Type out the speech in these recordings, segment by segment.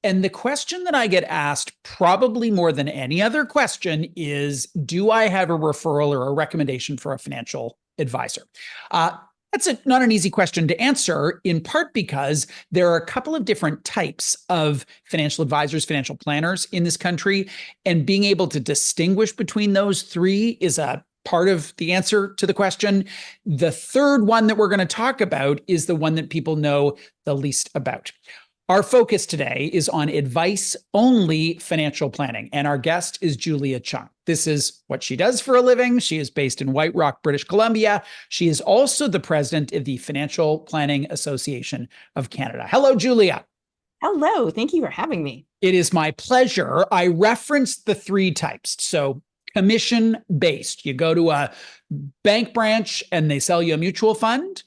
And the question that I get asked probably more than any other question is, do I have a referral or a recommendation for a financial advisor? That's not an easy question to answer, in part because there are a couple of different types of financial advisors, financial planners in this country, and being able to distinguish between those three is a part of the answer to the question. The third one that we're going to talk about is the one that people know the least about. Our focus today is on advice-only financial planning, and our guest is Julia Chung. This is what she does for a living. She is based in White Rock, British Columbia. She is also the president of the Financial Planning Association of Canada. Hello, Julia. Hello, thank you for having me. It is my pleasure. I referenced the three types. So commission-based, you go to a bank branch and they sell you a mutual fund.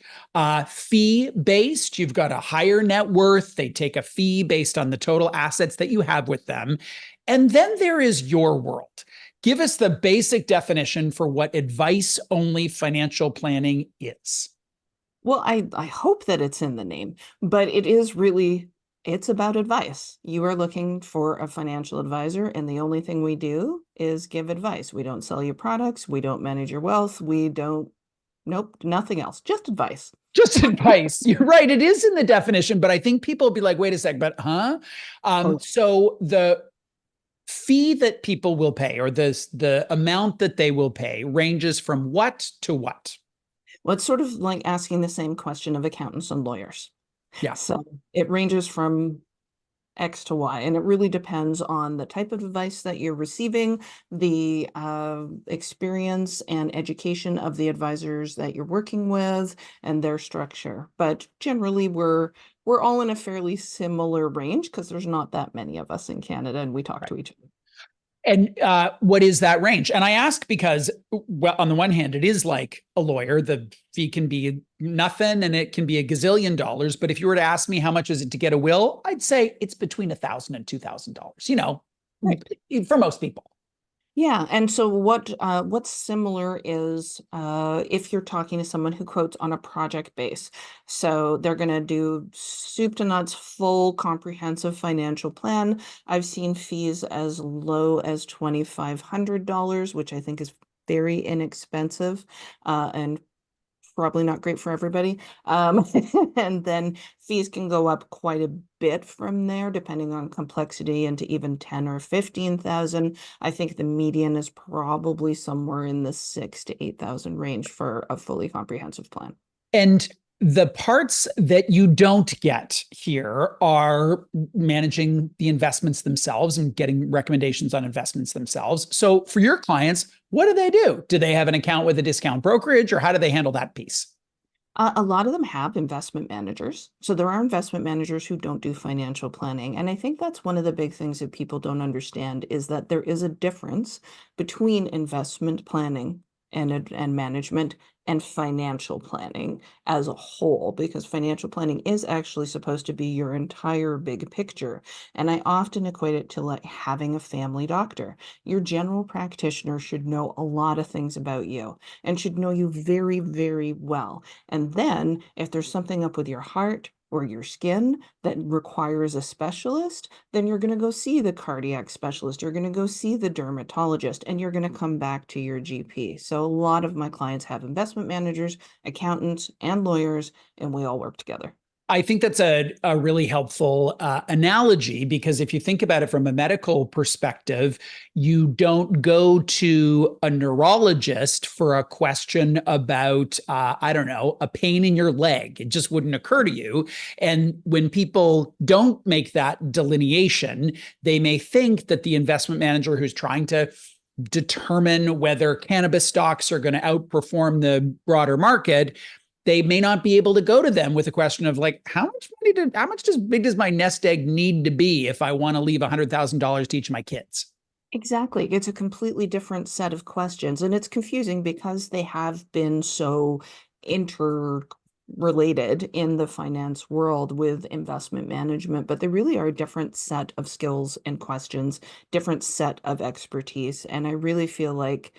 Fee-based, you've got a higher net worth. They take a fee based on the total assets that you have with them. And then there is your world. Give us the basic definition for what advice-only financial planning is. Well, I hope that it's in the name, but it's about advice. You are looking for a financial advisor, and the only thing we do is give advice. We don't sell you products. We don't manage your wealth. Nope, nothing else, just advice. Just advice. You're right. It is in the definition, but I think people will be like, wait a sec, but huh? So the fee that people will pay, or the amount that they will pay, ranges from what to what? Well, it's sort of like asking the same question of accountants and lawyers. Yeah. So it ranges from X to Y, and it really depends on the type of advice that you're receiving, the experience and education of the advisors that you're working with, and their structure. But generally, we're all in a fairly similar range because there's not that many of us in Canada, and we talk to each other. And what is that range? And I ask because, well, on the one hand, it is like a lawyer. The fee can be nothing and it can be $1 gazillion. But if you were to ask me how much is it to get a will, I'd say it's between $1,000 and $2,000, Right. for most people. Yeah, and so what's similar is if you're talking to someone who quotes on a project base. So they're going to do soup to nuts, full comprehensive financial plan. I've seen fees as low as $2,500, which I think is very inexpensive, and probably not great for everybody. And then fees can go up quite a bit from there, depending on complexity, into even 10 or 15,000. I think the median is probably somewhere in the 6 to 8,000 range for a fully comprehensive plan. And the parts that you don't get here are managing the investments themselves and getting recommendations on investments themselves. So for your clients, what do they do? Do they have an account with a discount brokerage, or how do they handle that piece? A lot of them have investment managers. So there are investment managers who don't do financial planning. And I think that's one of the big things that people don't understand, is that there is a difference between investment planning and management and financial planning as a whole, because financial planning is actually supposed to be your entire big picture. And I often equate it to like having a family doctor. Your general practitioner should know a lot of things about you and should know you very, very well. And then if there's something up with your heart or your skin that requires a specialist, then you're going to go see the cardiac specialist, you're going to go see the dermatologist, and you're going to come back to your GP. So a lot of my clients have investment managers, accountants, and lawyers, and we all work together. I think that's a really helpful analogy, because if you think about it from a medical perspective, you don't go to a neurologist for a question about, I don't know, a pain in your leg. It just wouldn't occur to you. And when people don't make that delineation, they may think that the investment manager who's trying to determine whether cannabis stocks are going to outperform the broader market, they may not be able to go to them with a question of like, how big does my nest egg need to be if I want to leave $100,000 to each of my kids? Exactly. It's a completely different set of questions, and it's confusing because they have been so interrelated in the finance world with investment management, but they really are a different set of skills and questions, different set of expertise. And I really feel like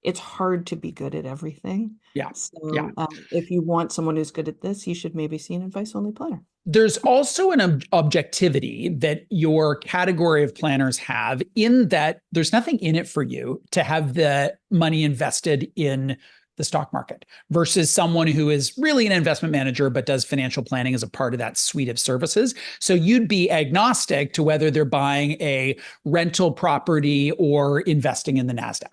it's hard to be good at everything. Yeah. So Yeah. if you want someone who's good at this, you should maybe see an advice only planner. There's also an objectivity that your category of planners have, in that there's nothing in it for you to have the money invested in the stock market versus someone who is really an investment manager but does financial planning as a part of that suite of services. So you'd be agnostic to whether they're buying a rental property or investing in the NASDAQ.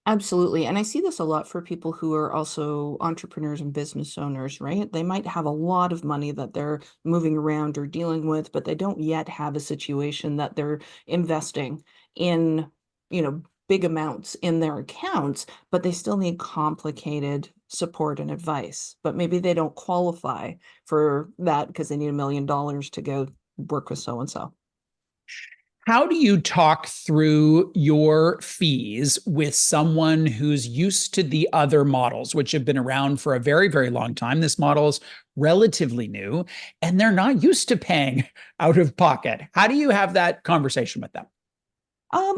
Absolutely. And I see this a lot for people who are also entrepreneurs and business owners, right? They might have a lot of money that they're moving around or dealing with, but they don't yet have a situation that they're investing in, big amounts in their accounts, but they still need complicated support and advice. But maybe they don't qualify for that because they need $1 million to go work with so and so. How do you talk through your fees with someone who's used to the other models, which have been around for a very, very long time? This model's relatively new, and they're not used to paying out of pocket. How do you have that conversation with them?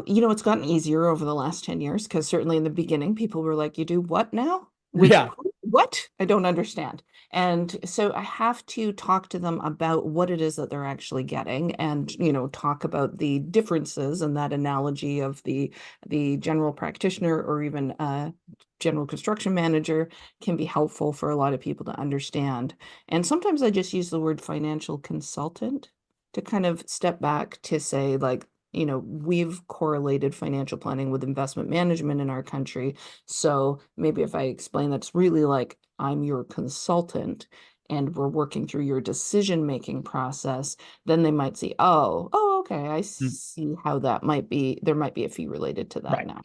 It's gotten easier over the last 10 years because certainly in the beginning, people were like, you do what now? With Yeah. who? What? I don't understand. And so I have to talk to them about what it is that they're actually getting and, talk about the differences, and that analogy of the general practitioner or even a general construction manager can be helpful for a lot of people to understand. And sometimes I just use the word financial consultant to kind of step back to say, like, we've correlated financial planning with investment management in our country. So maybe if I explain that's really like I'm your consultant and we're working through your decision-making process, then they might see, oh, okay, I Mm. see how that might be. There might be a fee related to that Right. now.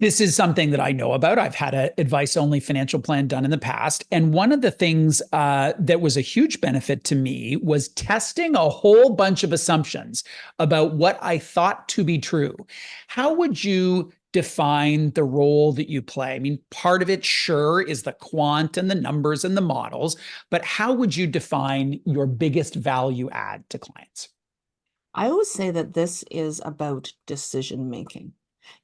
This is something that I know about. I've had an advice-only financial plan done in the past. And one of the things that was a huge benefit to me was testing a whole bunch of assumptions about what I thought to be true. How would you define the role that you play? I mean, part of it, sure, is the quant and the numbers and the models, but how would you define your biggest value add to clients? I always say that this is about decision making.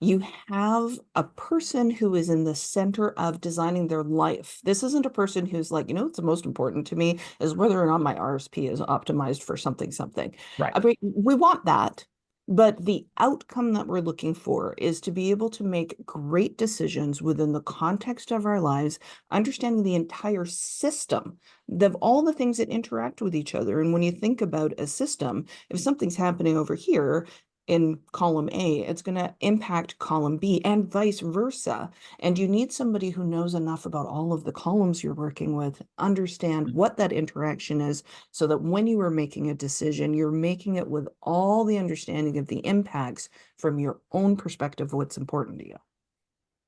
You have a person who is in the center of designing their life. This isn't a person who's like, what's the most important to me is whether or not my RSP is optimized for something, something. Right. I mean, we want that, but the outcome that we're looking for is to be able to make great decisions within the context of our lives, understanding the entire system of all the things that interact with each other. And when you think about a system, if something's happening over here in column A, it's going to impact column B and vice versa. And you need somebody who knows enough about all of the columns you're working with, understand what that interaction is, so that when you are making a decision, you're making it with all the understanding of the impacts from your own perspective of what's important to you.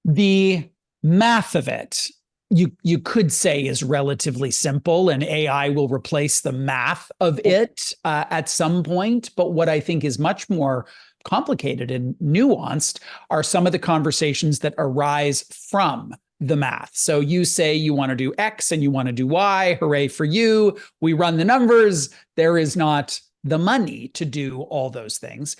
The math of it, you could say, is relatively simple, and AI will replace the math of it at some point. But what I think is much more complicated and nuanced are some of the conversations that arise from the math. So you say you want to do X and you want to do Y. Hooray for you. We run the numbers. There is not the money to do all those things.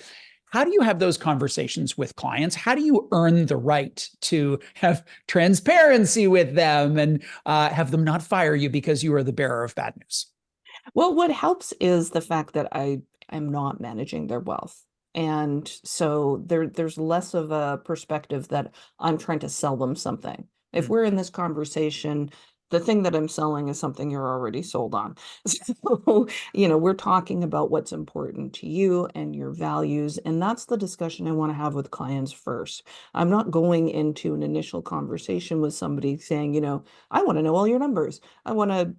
How do you have those conversations with clients? How do you earn the right to have transparency with them and have them not fire you because you are the bearer of bad news? Well, what helps is the fact that I am not managing their wealth. And so there's less of a perspective that I'm trying to sell them something. If Mm. we're in this conversation, the thing that I'm selling is something you're already sold on. So, we're talking about what's important to you and your values. And that's the discussion I want to have with clients first. I'm not going into an initial conversation with somebody saying, I want to know all your numbers. I want to,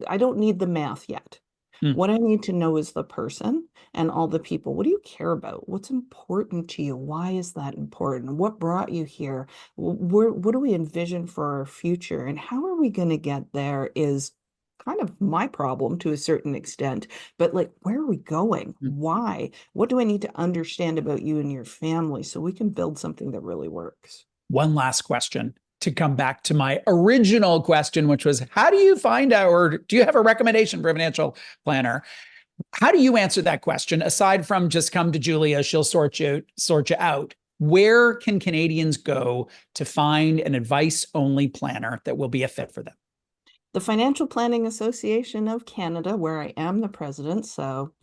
I don't need the math yet. Mm. What I need to know is the person and all the people. What do you care about? What's important to you? Why is that important? What brought you here? What do we envision for our future? And how are we going to get there is kind of my problem to a certain extent. But like, where are we going? Mm. Why? What do I need to understand about you and your family so we can build something that really works? One last question to come back to my original question, which was, how do you find out, or do you have a recommendation for a financial planner? How do you answer that question? Aside from just come to Julia, she'll sort you out. Where can Canadians go to find an advice-only planner that will be a fit for them? The Financial Planning Association of Canada, where I am the president, so,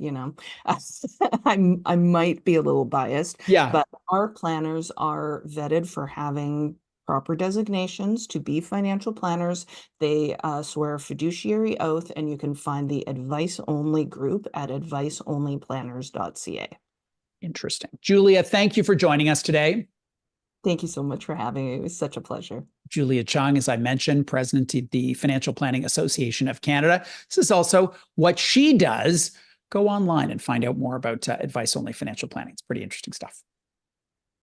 I might be a little biased, Yeah. but our planners are vetted for having proper designations to be financial planners. They swear a fiduciary oath, and you can find the advice only group at adviceonlyplanners.ca. Interesting. Julia, thank you for joining us today. Thank you so much for having me. It was such a pleasure. Julia Chung, as I mentioned, president of the Financial Planning Association of Canada. This is also what she does. Go online and find out more about advice only financial planning. It's pretty interesting stuff.